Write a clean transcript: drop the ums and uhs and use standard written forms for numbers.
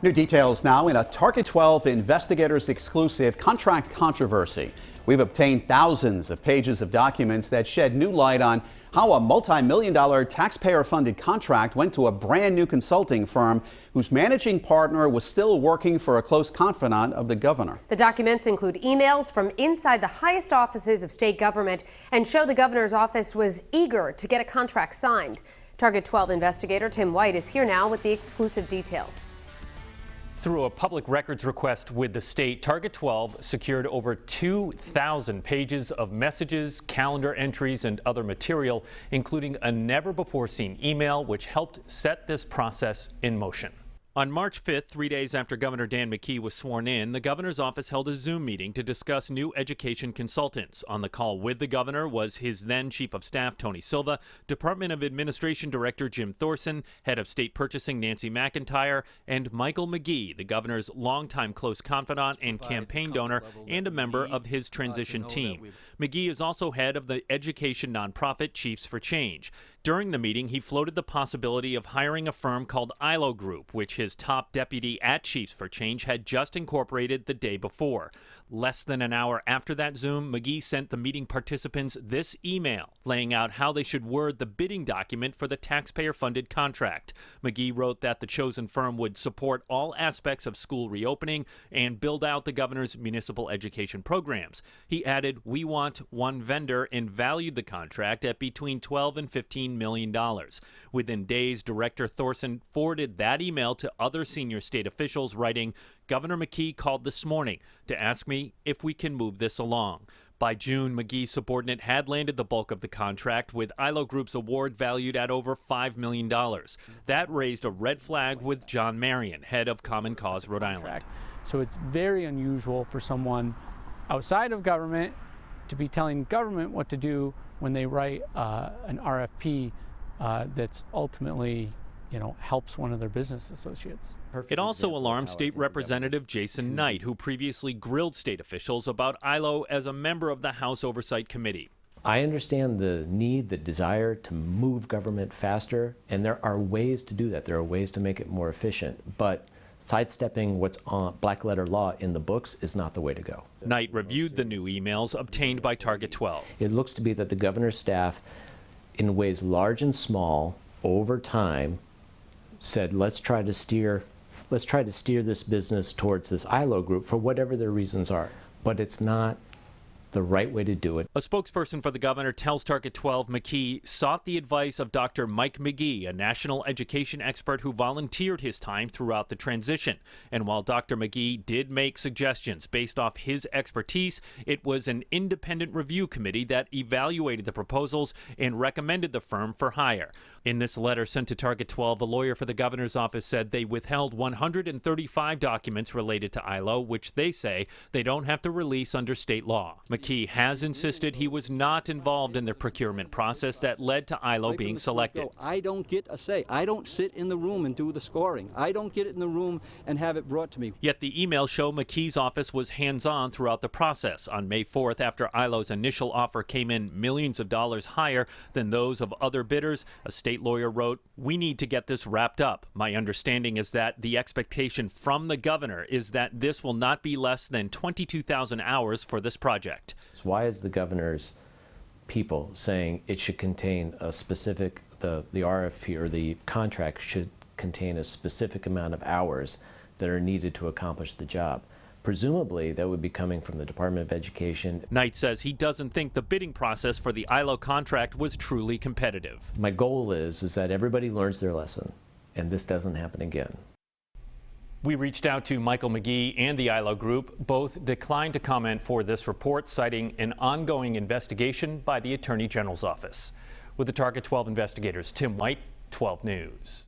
New details now in a Target 12 investigators exclusive contract controversy. We've obtained thousands of pages of documents that shed new light on how a multi-million-dollar taxpayer-funded contract went to a brand new consulting firm whose managing partner was still working for a close confidant of the governor. The documents include emails from inside the highest offices of state government and show the governor's office was eager to get a contract signed. Target 12 investigator Tim White is here now with the exclusive details. Through a public records request with the state, Target 12 secured over 2,000 pages of messages, calendar entries, and other material, including a never-before-seen email, which helped set this process in motion. On March 5th, 3 days after Governor Dan McKee was sworn in, the governor's office held a Zoom meeting to discuss new education consultants. On the call with the governor was his then Chief of Staff, Tony Silva, Department of Administration Director Jim Thorson, Head of State Purchasing Nancy McIntyre, and Michael McGee, the governor's longtime close confidant and campaign donor, and a member of his transition team. McGee is also head of the education nonprofit Chiefs for Change. During the meeting, he floated the possibility of hiring a firm called ILO Group, which his top deputy at Chiefs for Change had just incorporated the day before. Less than an hour after that Zoom, McGee sent the meeting participants this email, laying out how they should word the bidding document for the taxpayer-funded contract. McGee wrote that the chosen firm would support all aspects of school reopening and build out the governor's municipal education programs. He added, "We want one vendor," and valued the contract at between $12 and $15 million. Within days, Director Thorson forwarded that email to other senior state officials, writing, "Governor McKee called this morning to ask me if we can move this along." By June, McGee's subordinate had landed the bulk of the contract, with ILO Group's award valued at over $5 million. That raised a red flag with John Marion, head of Common Cause Rhode Island. So it's very unusual for someone outside of government to be telling government what to do when they write an RFP that's ultimately helps one of their business associates. It also alarmed State Representative Jason Knight, who previously grilled state officials about ILO as a member of the House Oversight Committee. I understand the need, the desire to move government faster, and there are ways to do that. There are ways to make it more efficient, but sidestepping what's on black letter law in the books is not the way to go. Knight reviewed the new emails obtained by Target 12. It looks to be that the governor's staff, in ways large and small, over time, said, let's try to steer this business towards this ILO group for whatever their reasons are. But it's not the right way to do it. A spokesperson for the governor tells Target 12 McKee sought the advice of Dr. Mike McGee, a national education expert who volunteered his time throughout the transition. And while Dr. McGee did make suggestions based off his expertise, it was an independent review committee that evaluated the proposals and recommended the firm for hire. In this letter sent to Target 12, a lawyer for the governor's office said they withheld 135 documents related to ILO, which they say they don't have to release under state law. McKee has insisted he was not involved in the procurement process that led to ILO being selected. I don't get a say. I don't sit in the room and do the scoring. I don't get it in the room and have it brought to me. Yet the emails show McKee's office was hands-on throughout the process. On May 4th, after ILO's initial offer came in millions of dollars higher than those of other bidders, a state lawyer wrote, "We need to get this wrapped up. My understanding is that the expectation from the governor is that this will not be less than 22,000 hours for this project." So why is the governor's people saying it should contain a specific, the RFP or the contract should contain a specific amount of hours that are needed to accomplish the job? Presumably, that would be coming from the Department of Education. Knight says he doesn't think the bidding process for the ILO contract was truly competitive. My goal is that everybody learns their lesson, and this doesn't happen again. We reached out to Michael McGee and the ILO Group. Both declined to comment for this report, citing an ongoing investigation by the Attorney General's office. With the Target 12 investigators, Tim White, 12 News.